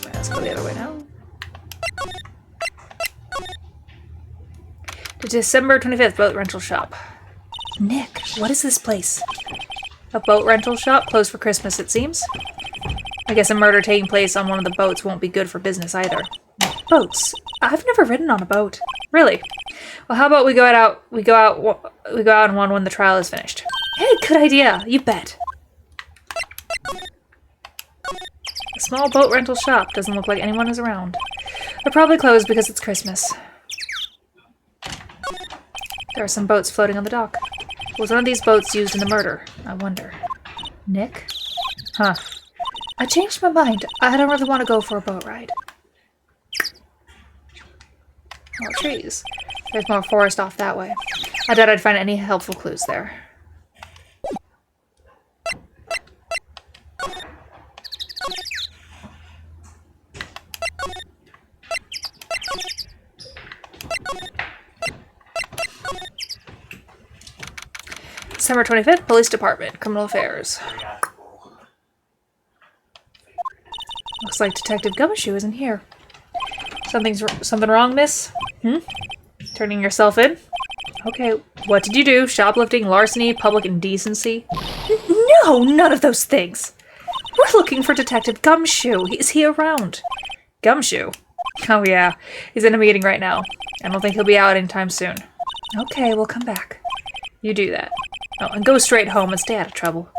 Let's go the other way now. The December 25th boat rental shop. Nick, what is this place? A boat rental shop, closed for Christmas, it seems. I guess a murder taking place on one of the boats won't be good for business either. Boats? I've never ridden on a boat. Really? Well, how about we go out on one when the trial is finished? Hey, good idea. You bet. A small boat rental shop. Doesn't look like anyone is around. They're probably closed because it's Christmas. There are some boats floating on the dock. Was one of these boats used in the murder? I wonder. Nick? Huh. I changed my mind. I don't really want to go for a boat ride. More trees. There's more forest off that way. I doubt I'd find any helpful clues there. December 25th, Police Department, Criminal Affairs. Looks like Detective Gumshoe isn't here. Something wrong, miss? Turning yourself in? Okay, what did you do? Shoplifting, larceny, public indecency? No, none of those things. We're looking for Detective Gumshoe. Is he around? Gumshoe? Oh yeah, he's in a meeting right now. I don't think he'll be out anytime soon. Okay, we'll come back. You do that. Oh, and go straight home and stay out of trouble.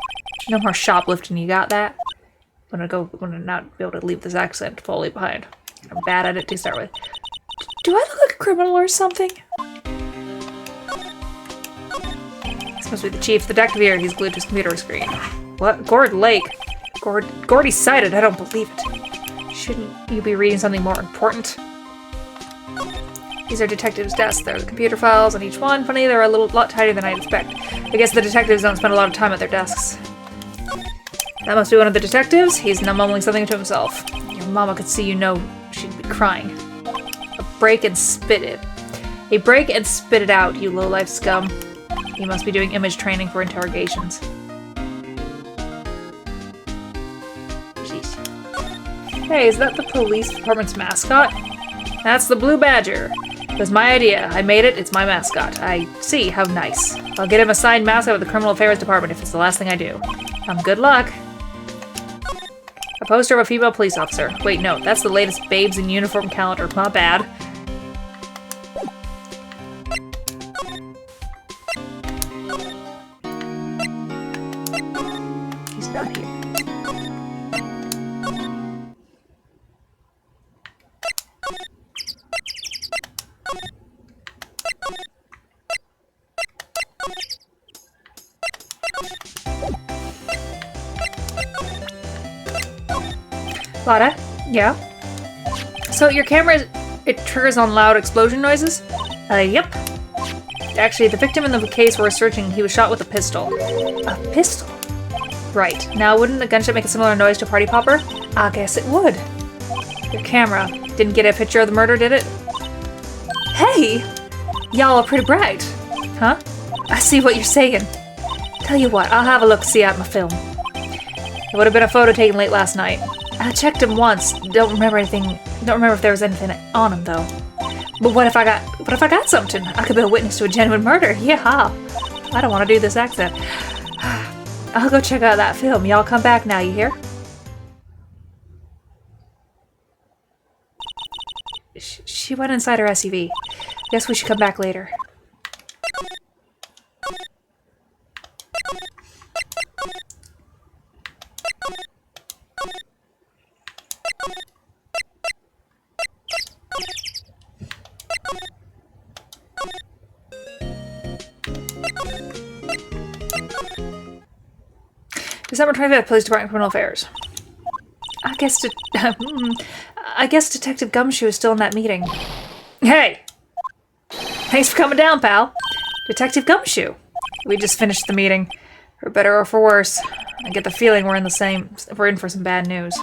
No more shoplifting, you got that? I'm gonna not be able to leave this accent fully behind. I'm bad at it to start with. Do I look like a criminal or something? This must be the chief detective here. He's glued to his computer screen. What? Gord Lake? Gordy's sighted. I don't believe it. Shouldn't you be reading something more important? These are detectives' desks. There are the computer files on each one. Funny, they're a lot tighter than I'd expect. I guess the detectives don't spend a lot of time at their desks. That must be one of the detectives. He's mumbling something to himself. Your mama could see you know she'd be crying. A break and spit it. A break and spit it out, you low-life scum. You must be doing image training for interrogations. Jeez. Hey, is that the police department's mascot? That's the Blue Badger. It was my idea. I made it. It's my mascot. I see. How nice. I'll get him a signed mascot with the Criminal Affairs Department if it's the last thing I do. Good luck. A poster of a female police officer. Wait, no. That's the latest Babes in Uniform calendar. My bad. He's not here. Lada? Yeah? So your camera, it triggers on loud explosion noises? Yep. Actually, the victim in the case we're searching, he was shot with a pistol. A pistol? Right. Now, wouldn't a gunshot make a similar noise to a party popper? I guess it would. Your camera didn't get a picture of the murder, did it? Hey! Y'all are pretty bright. Huh? I see what you're saying. Tell you what, I'll have a look-see at my film. It would have been a photo taken late last night. I checked him once. Don't remember anything. Don't remember if there was anything on him though. But what if I got something? I could be a witness to a genuine murder. Yeah. I don't want to do this accent. I'll go check out that film. Y'all come back now, you hear? She went inside her SUV. Guess we should come back later. December 25th, Police Department, Criminal Affairs. I guess Detective Gumshoe is still in that meeting. Hey! Thanks for coming down, pal. Detective Gumshoe. We just finished the meeting. For better or for worse. I get the feeling we're in for some bad news.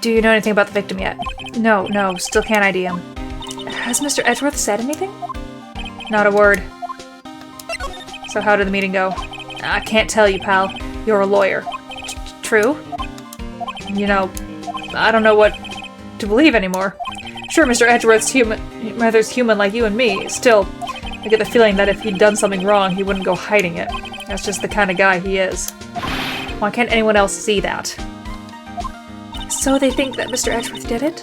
Do you know anything about the victim yet? No, still can't ID him. Has Mr. Edgeworth said anything? Not a word. So how did the meeting go? I can't tell you, pal. You're a lawyer. True? You know, I don't know what to believe anymore. Sure, Mr. Edgeworth's human like you and me. Still, I get the feeling that if he'd done something wrong, he wouldn't go hiding it. That's just the kind of guy he is. Why can't anyone else see that? So they think that Mr. Edgeworth did it?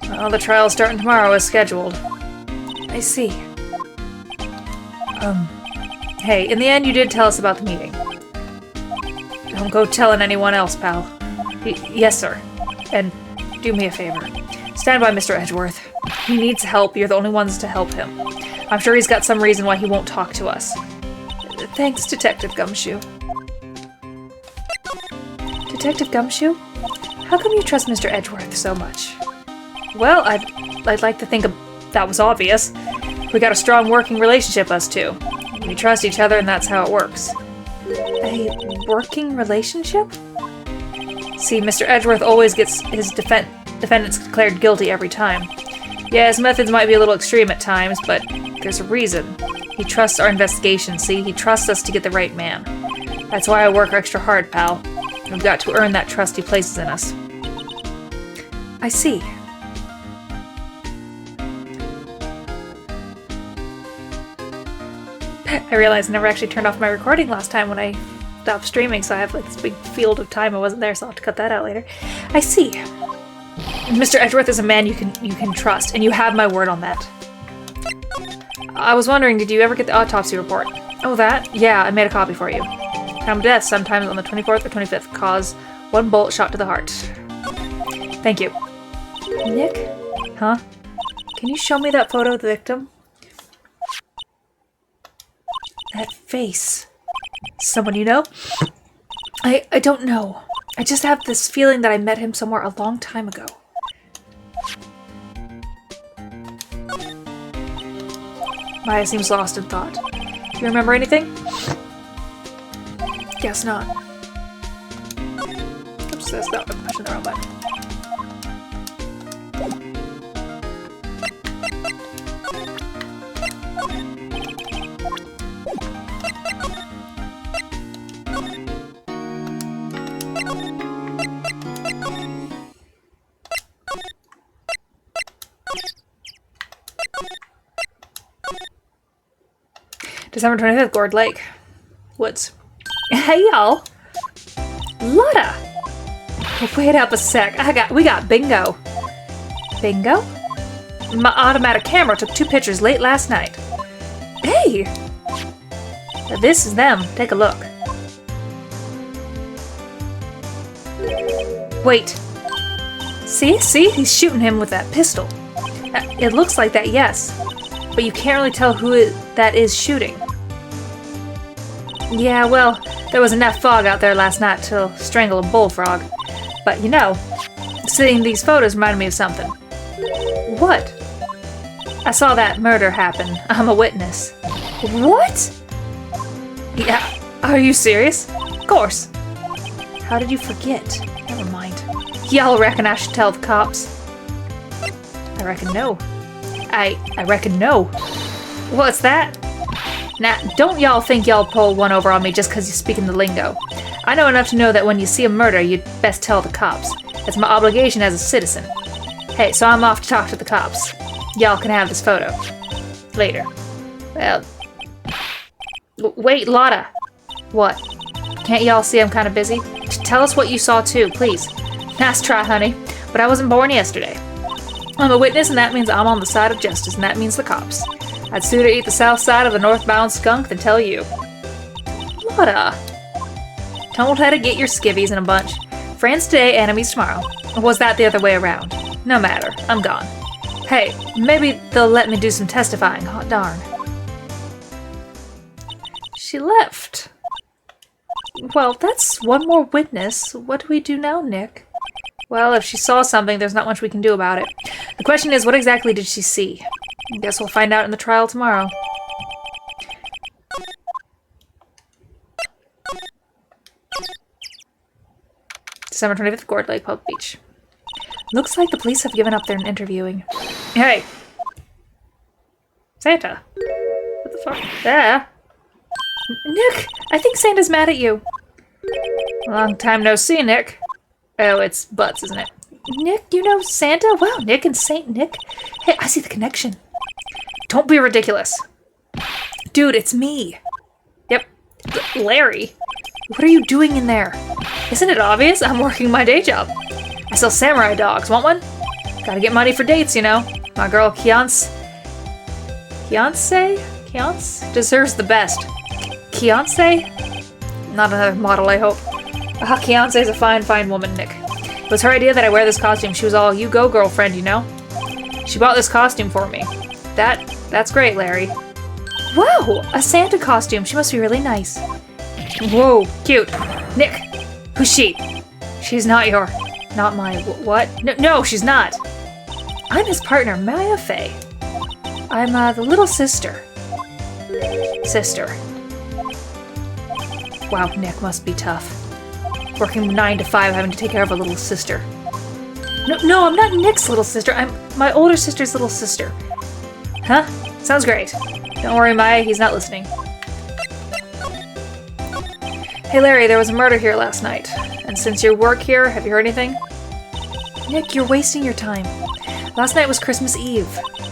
Well, the trial's starting tomorrow as scheduled. I see. Hey, in the end you did tell us about the meeting. Don't go telling anyone else, pal. Yes, sir. And do me a favor. Stand by Mr. Edgeworth. He needs help. You're the only ones to help him. I'm sure he's got some reason why he won't talk to us. Thanks, Detective Gumshoe. Detective Gumshoe? How come you trust Mr. Edgeworth so much? Well, I'd like to think that was obvious. We got a strong working relationship, us two. We trust each other, and that's how it works. A working relationship? See, Mr. Edgeworth always gets his defendants declared guilty every time. Yeah, his methods might be a little extreme at times, but there's a reason. He trusts our investigation, see? He trusts us to get the right man. That's why I work extra hard, pal. We've got to earn that trust he places in us. I see. I realized I never actually turned off my recording last time when I stopped streaming, so I have like this big field of time I wasn't there, so I'll have to cut that out later. I see. Mr. Edgeworth is a man you can trust, and you have my word on that. I was wondering, did you ever get the autopsy report? Oh, that? Yeah, I made a copy for you. Time of death, sometimes on the 24th or 25th. Cause, 1 bullet shot to the heart. Thank you. Nick? Huh? Can you show me that photo of the victim? That face. Someone you know? I don't know. I just have this feeling that I met him somewhere a long time ago. Maya seems lost in thought. Do you remember anything? Guess not. Oops, that's not pushing the wrong button. December 25th, Gourd Lake. Woods. Hey, y'all. Lotta! Wait up a sec. We got bingo. Bingo? My automatic camera took 2 pictures late last night. Hey! This is them. Take a look. Wait. See? He's shooting him with that pistol. It looks like that, yes. But you can't really tell who that is shooting. Yeah, well, there was enough fog out there last night to strangle a bullfrog. But you know, seeing these photos reminded me of something. What? I saw that murder happen. I'm a witness. What? Yeah, are you serious? Of course. How did you forget? Never mind. Y'all reckon I should tell the cops? I reckon no. I reckon no. What's that? Now, don't y'all think y'all pull one over on me just because you're speaking the lingo. I know enough to know that when you see a murder, you'd best tell the cops. It's my obligation as a citizen. Hey, so I'm off to talk to the cops. Y'all can have this photo. Later. Well... Wait, Lotta! What? Can't y'all see I'm kind of busy? Tell us what you saw too, please. Nice try, honey. But I wasn't born yesterday. I'm a witness, and that means I'm on the side of justice, and that means the cops. I'd sooner eat the south side of the northbound skunk than tell you. Lotta. Don't let it get your skivvies in a bunch. Friends today, enemies tomorrow. Or was that the other way around? No matter. I'm gone. Hey, maybe they'll let me do some testifying. Hot darn. She left. Well, that's one more witness. What do we do now, Nick? Well, if she saw something, there's not much we can do about it. The question is, what exactly did she see? I guess we'll find out in the trial tomorrow. December 25th, Gourd Lake, Public Beach. Looks like the police have given up their interviewing. Hey! Santa. What the fuck? Yeah. Nick, I think Santa's mad at you. Long time no see, Nick. Oh, it's Butts, isn't it? Nick, you know Santa? Wow, Nick and Saint Nick. Hey, I see the connection. Don't be ridiculous. Dude, it's me. Yep. Larry. What are you doing in there? Isn't it obvious? I'm working my day job. I sell samurai dogs. Want one? Gotta get money for dates, you know. My girl Kiance deserves the best. Kiance? Not another model, I hope. Kiance's a fine woman, Nick. It was her idea that I wear this costume. She was all, you go, girlfriend, you know? She bought this costume for me. That's great, Larry. Whoa, a Santa costume. She must be really nice. Whoa, cute. Nick, who's she? She's not my, what? No, she's not. I'm his partner, Maya Faye. I'm, the little sister. Sister. Wow, Nick must be tough. Working 9 to 5, having to take care of a little sister. No, I'm not Nick's little sister. I'm my older sister's little sister. Huh? Sounds great. Don't worry, Maya, he's not listening. Hey, Larry, there was a murder here last night. And since you work here, have you heard anything? Nick, you're wasting your time. Last night was Christmas Eve.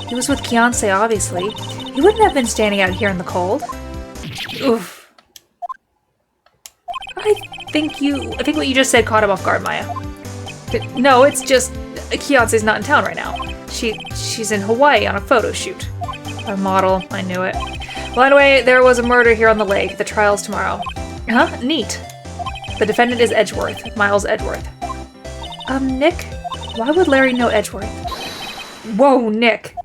He was with Kiance, obviously. He wouldn't have been standing out here in the cold. Oof. I think what you just said caught him off guard, Maya. No, it's just Kiance's not in town right now. She's in Hawaii on a photo shoot. A model, I knew it. Well, anyway, there was a murder here on the lake. The trial's tomorrow. Huh? Neat. The defendant is Edgeworth, Miles Edgeworth. Nick? Why would Larry know Edgeworth? Whoa, Nick.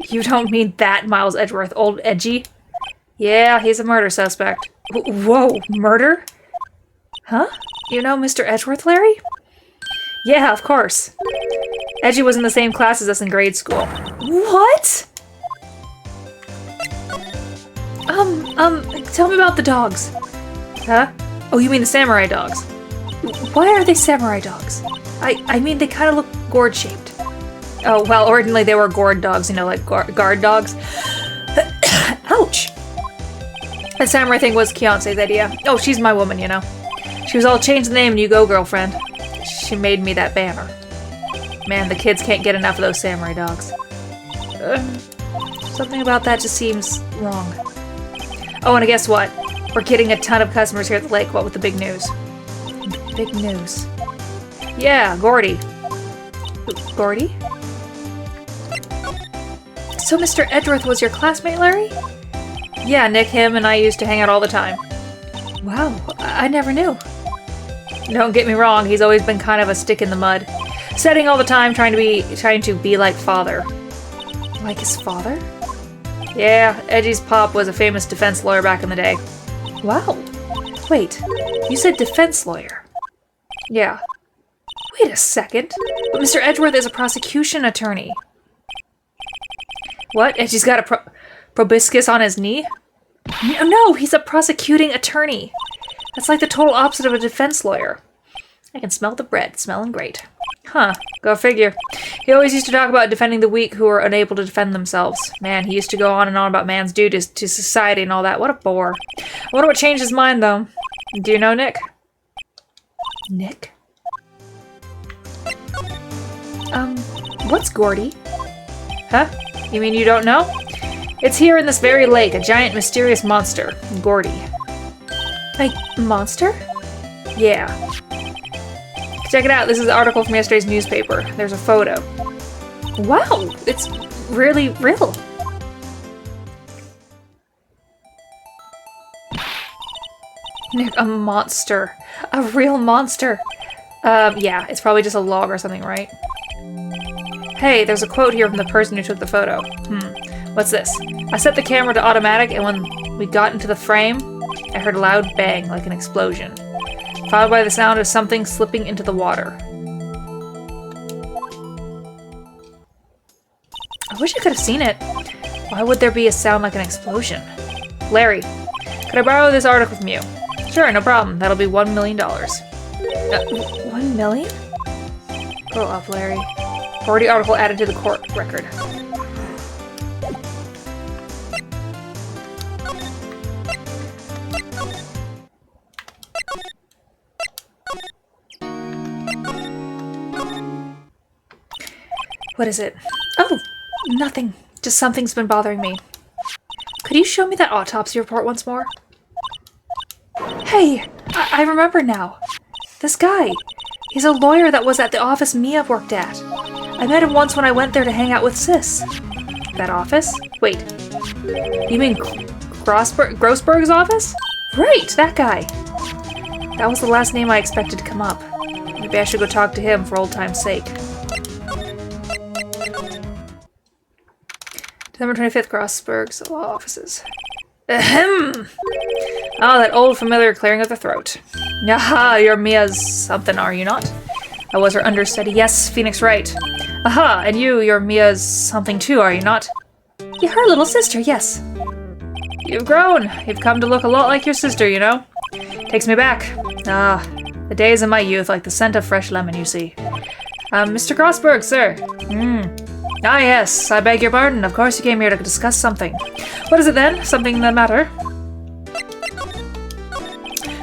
You don't mean that Miles Edgeworth, old Edgy? Yeah, he's a murder suspect. Whoa, murder? Huh? You know Mr. Edgeworth, Larry? Yeah, of course. Edgy was in the same class as us in grade school. What? Tell me about the dogs. Huh? Oh, you mean the samurai dogs. Why are they samurai dogs? I mean, they kind of look gourd-shaped. Oh, well, originally they were gourd dogs, you know, like guard dogs. Ouch! The samurai thing was Kiance's idea. Oh, she's my woman, you know. She was all, change the name and you go, girlfriend. She made me that banner. Man, the kids can't get enough of those samurai dogs. Something about that just seems wrong. Oh, and guess what? We're getting a ton of customers here at the lake. What with the big news? Big news. Yeah, Gordy. Gordy? So Mr. Edgeworth was your classmate, Larry? Yeah, Nick, him, and I used to hang out all the time. Wow, I never knew. Don't get me wrong, he's always been kind of a stick in the mud. Studying all the time, trying to be like father. Like his father? Yeah, Edgy's pop was a famous defense lawyer back in the day. Wow. Wait, you said defense lawyer? Yeah. Wait a second. But Mr. Edgeworth is a prosecution attorney. What? Edgy's got a proboscis on his knee? No, he's a prosecuting attorney. That's like the total opposite of a defense lawyer. I can smell the bread. Smelling great. Huh. Go figure. He always used to talk about defending the weak who are unable to defend themselves. Man, he used to go on and on about man's duties to society and all that. What a bore. I wonder what changed his mind, though. Do you know Nick? Nick? What's Gordy? Huh? You mean you don't know? It's here in this very lake, a giant mysterious monster. Gordy. Like, monster? Yeah. Check it out, this is an article from yesterday's newspaper. There's a photo. Wow, it's really real. Nick, a monster. A real monster. Yeah, it's probably just a log or something, right? Hey, there's a quote here from the person who took the photo. What's this? I set the camera to automatic, and when we got into the frame, I heard a loud bang, like an explosion, followed by the sound of something slipping into the water. I wish I could have seen it. Why would there be a sound like an explosion? Larry, could I borrow this article from you? Sure, no problem. That'll be $1 million. $1 million? Grow up, Larry. Already article added to the court record. What is it? Oh, nothing. Just something's been bothering me. Could you show me that autopsy report once more? Hey, I remember now. This guy. He's a lawyer that was at the office Mia worked at. I met him once when I went there to hang out with Sis. That office? Wait. You mean Grossberg's office? Right, that guy. That was the last name I expected to come up. Maybe I should go talk to him for old time's sake. December 25th, Grossberg's law offices. Ahem! Oh, that old familiar clearing of the throat. Aha, you're Mia's something, are you not? I was her understudy. Yes, Phoenix Wright. Aha, and you're Mia's something too, are you not? Yeah, her little sister, yes. You've grown. You've come to look a lot like your sister, you know? Takes me back. Ah, the days of my youth, like the scent of fresh lemon, you see. Mr. Grossberg, sir. Ah, yes, I beg your pardon. Of course you came here to discuss something. What is it then? Something the matter?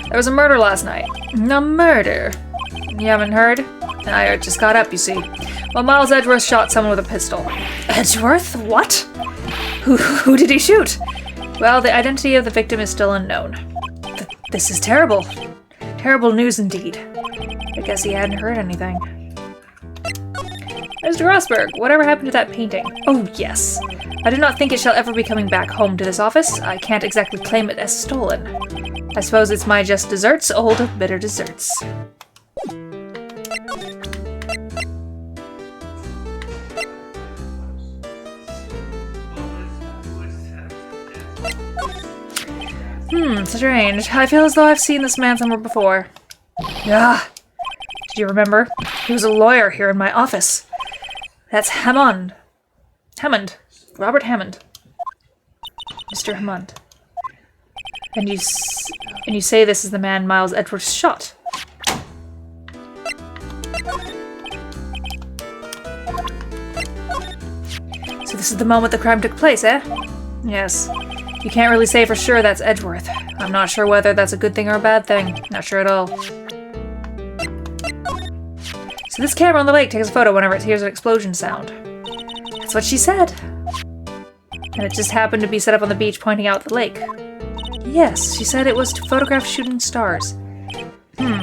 There was a murder last night. A murder? You haven't heard? I just got up, you see. Well, Miles Edgeworth shot someone with a pistol. Edgeworth? What? Who did he shoot? Well, the identity of the victim is still unknown. This is terrible. Terrible news indeed. I guess he hadn't heard anything. Mr. Grossberg, whatever happened to that painting? Oh, yes. I do not think it shall ever be coming back home to this office. I can't exactly claim it as stolen. I suppose it's my just desserts, old bitter desserts. Strange. I feel as though I've seen this man somewhere before. Ah, did you remember? He was a lawyer here in my office. That's Hammond. Hammond. Robert Hammond. Mr. Hammond. And you say this is the man Miles Edgeworth shot? So this is the moment the crime took place, eh? Yes. You can't really say for sure that's Edgeworth. I'm not sure whether that's a good thing or a bad thing. Not sure at all. So this camera on the lake takes a photo whenever it hears an explosion sound. That's what she said. And it just happened to be set up on the beach pointing out the lake. Yes, she said it was to photograph shooting stars.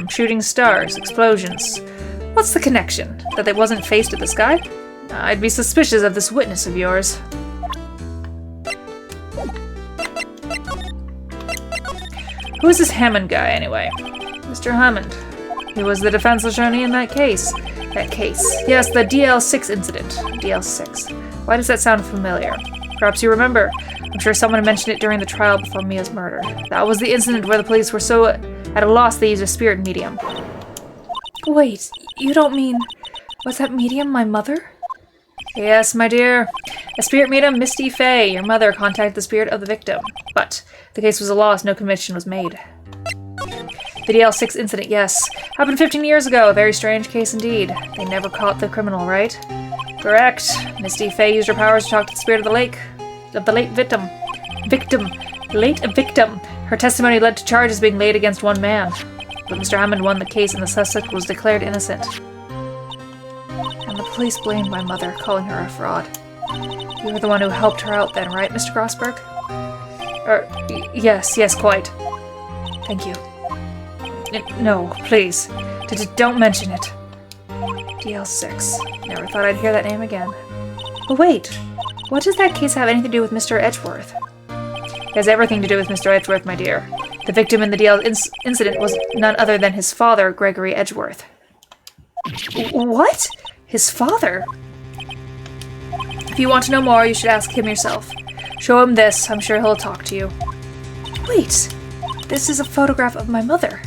Shooting stars, explosions. What's the connection? That it wasn't faced at the sky? I'd be suspicious of this witness of yours. Who is this Hammond guy, anyway? Mr. Hammond. He was the defense attorney in that case. Yes, the DL-6 incident. DL-6. Why does that sound familiar? Perhaps you remember. I'm sure someone mentioned it during the trial before Mia's murder. That was the incident where the police were so at a loss they used a spirit medium. Wait, you don't mean... Was that medium my mother? Yes, my dear. A spirit medium, Misty Fay, your mother, contacted the spirit of the victim. But the case was a loss, no conviction was made. The DL-6 incident, yes. Happened 15 years ago, a very strange case indeed. They never caught the criminal, right? Correct. Misty Fay used her powers to talk to the spirit of the late victim. Late victim. Her testimony led to charges being laid against one man. But Mr. Hammond won the case and the suspect was declared innocent. And the police blamed my mother, calling her a fraud. You were the one who helped her out then, right, Mr. Grossberg? Yes, quite. Thank you. No, please. Don't mention it. DL-6. Never thought I'd hear that name again. But wait, what does that case have anything to do with Mr. Edgeworth? It has everything to do with Mr. Edgeworth, my dear. The victim in the DL incident was none other than his father, Gregory Edgeworth. What? His father? If you want to know more, you should ask him yourself. Show him this, I'm sure he'll talk to you. Wait, this is a photograph of my mother.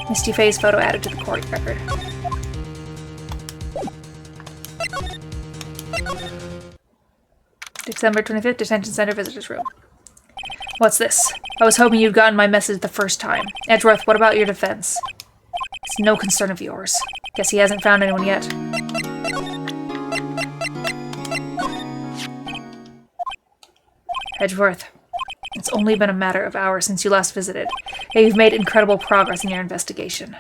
Misty Fay's photo added to the court record. December 25th, Detention Center Visitors Room. What's this? I was hoping you'd gotten my message the first time. Edgeworth, what about your defense? It's no concern of yours. Guess he hasn't found anyone yet. Edgeworth. It's only been a matter of hours since you last visited, and you've made incredible progress in your investigation.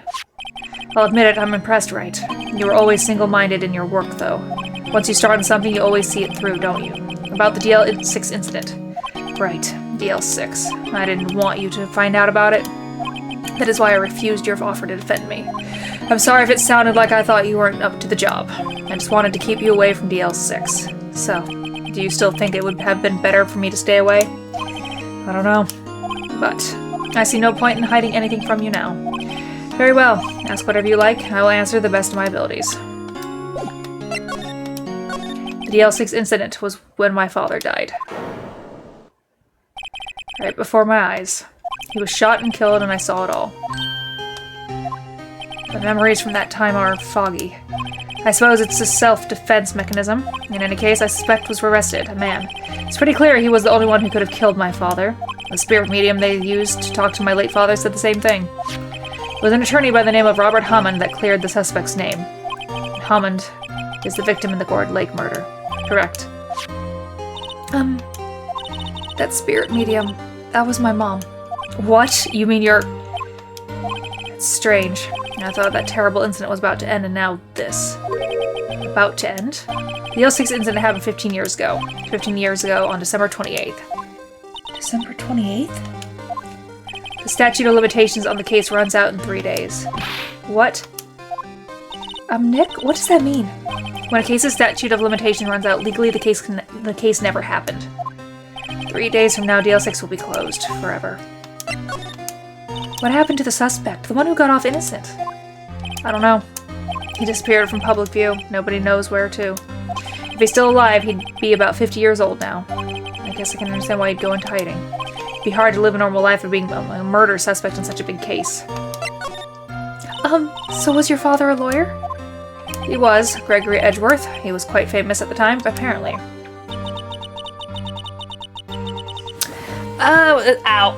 I'll admit it, I'm impressed, Wright. You were always single-minded in your work, though. Once you start on something, you always see it through, don't you? About the DL-6 incident. Right, DL-6. I didn't want you to find out about it. That is why I refused your offer to defend me. I'm sorry if it sounded like I thought you weren't up to the job. I just wanted to keep you away from DL-6. So, do you still think it would have been better for me to stay away? I don't know. But I see no point in hiding anything from you now. Very well. Ask whatever you like. I will answer the best of my abilities. The DL-6 incident was when my father died. Right before my eyes. He was shot and killed, and I saw it all. The memories from that time are foggy. I suppose it's a self-defense mechanism. In any case, I suspect was arrested, a man. It's pretty clear he was the only one who could have killed my father. The spirit medium they used to talk to my late father said the same thing. It was an attorney by the name of Robert Hammond that cleared the suspect's name. Hammond is the victim in the Gourd Lake murder. Correct. That spirit medium, that was my mom. What? You mean you're... It's strange. I thought that terrible incident was about to end, and now this. About to end? The DL-6 incident happened 15 years ago. 15 years ago on December 28th. December 28th? The statute of limitations on the case runs out in 3 days. What? Nick? What does that mean? When a case's statute of limitation runs out, legally the case never happened. 3 days from now, DL-6 will be closed forever. What happened to the suspect? The one who got off innocent? I don't know. He disappeared from public view. Nobody knows where to. If he's still alive, he'd be about 50 years old now. I guess I can understand why he'd go into hiding. It'd be hard to live a normal life of being a murder suspect in such a big case. So was your father a lawyer? He was. Gregory Edgeworth. He was quite famous at the time, apparently. Ow.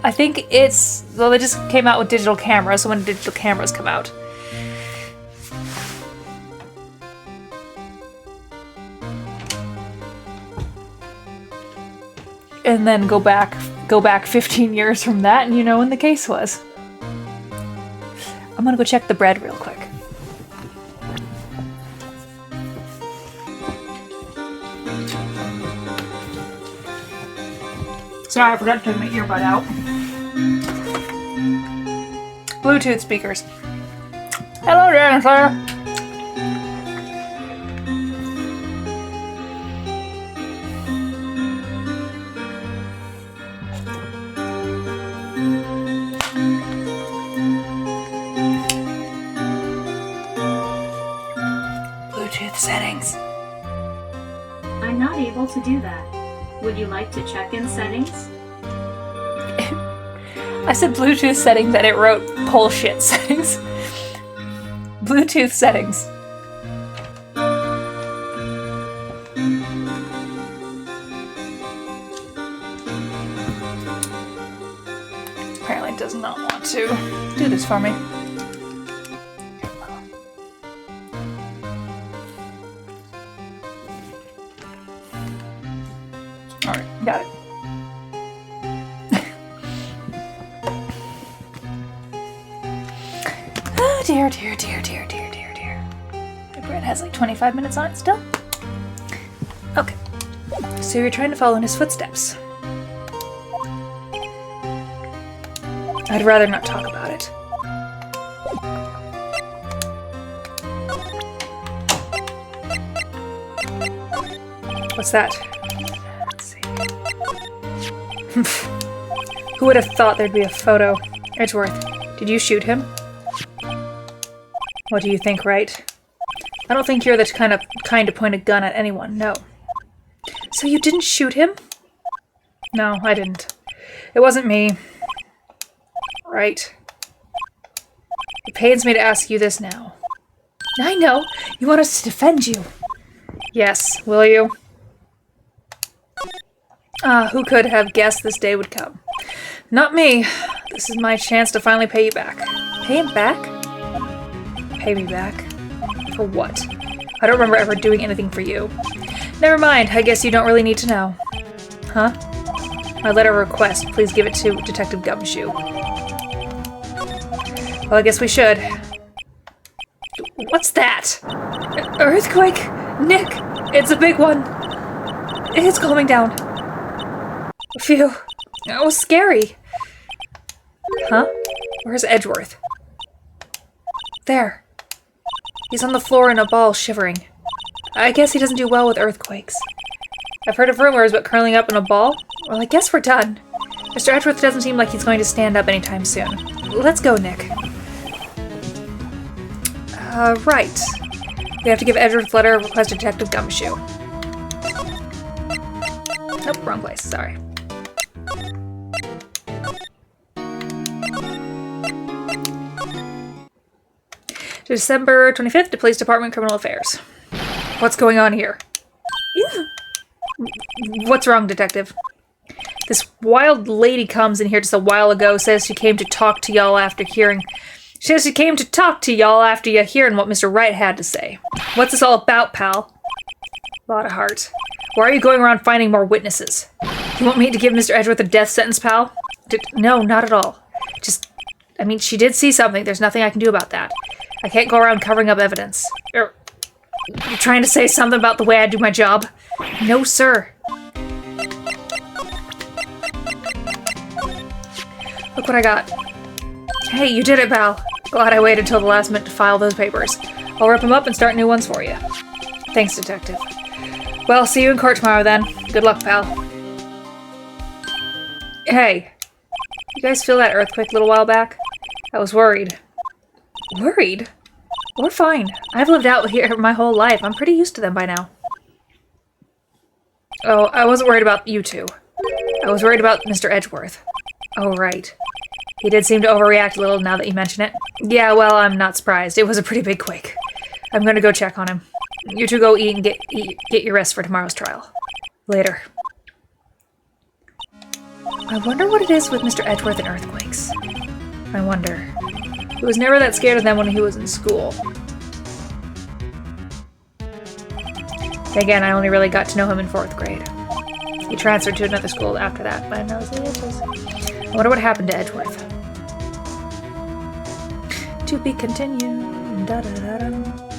I think it's... Well, they just came out with digital cameras, so when digital cameras come out. And then go back 15 years from that, and you know when the case was. I'm gonna go check the bread real quick. Sorry, I forgot to take my earbud out. Bluetooth speakers. Hello, Jennifer. Bluetooth settings. I'm not able to do that. Would you like to check in settings? I said Bluetooth settings and it wrote bullshit settings. Bluetooth settings. Apparently it does not want to do this for me. Alright, got it. Oh dear. The bread has like 25 minutes on it still. Okay. So you're trying to follow in his footsteps. I'd rather not talk about it. What's that? Who would have thought there'd be a photo? Edgeworth, did you shoot him? What do you think, Wright? I don't think you're the kind to point a gun at anyone, no. So you didn't shoot him? No, I didn't. It wasn't me. Right. It pains me to ask you this now. I know! You want us to defend you! Yes, will you? Who could have guessed this day would come? Not me. This is my chance to finally pay you back. Pay him back? Pay me back? For what? I don't remember ever doing anything for you. Never mind, I guess you don't really need to know. Huh? My letter of request. Please give it to Detective Gumshoe. Well, I guess we should. What's that? Earthquake? Nick, it's a big one. It's calming down. Phew. That was scary. Huh? Where's Edgeworth? There. He's on the floor in a ball, shivering. I guess he doesn't do well with earthquakes. I've heard of rumors about curling up in a ball. Well, I guess we're done. Mr. Edgeworth doesn't seem like he's going to stand up anytime soon. Let's go, Nick. Right. We have to give Edgeworth's letter of request to Detective Gumshoe. Nope, wrong place. Sorry. December 25th to Police Department, Criminal Affairs. What's going on here? What's wrong, Detective? This wild lady comes in here just a while ago, says she came to talk to y'all after hearing... She says she came to talk to y'all after you hearing what Mr. Wright had to say. What's this all about, pal? Lot of heart. Why are you going around finding more witnesses? You want me to give Mr. Edgeworth a death sentence, pal? No, not at all. I mean, she did see something. There's nothing I can do about that. I can't go around covering up evidence. You're trying to say something about the way I do my job? No, sir. Look what I got. Hey, you did it, pal. Glad I waited till the last minute to file those papers. I'll rip them up and start new ones for you. Thanks, Detective. Well, see you in court tomorrow, then. Good luck, pal. Hey. You guys feel that earthquake a little while back? I was worried. Worried? We're fine. I've lived out here my whole life. I'm pretty used to them by now. Oh, I wasn't worried about you two. I was worried about Mr. Edgeworth. Oh, right. He did seem to overreact a little now that you mention it. Yeah, well, I'm not surprised. It was a pretty big quake. I'm gonna go check on him. You two go eat and get your rest for tomorrow's trial. Later. I wonder what it is with Mr. Edgeworth and earthquakes. I wonder. He was never that scared of them when he was in school. Again, I only really got to know him in 4th grade. He transferred to another school after that, but knows the answers. I wonder what happened to Edgeworth. To be continued. Da, da, da, da.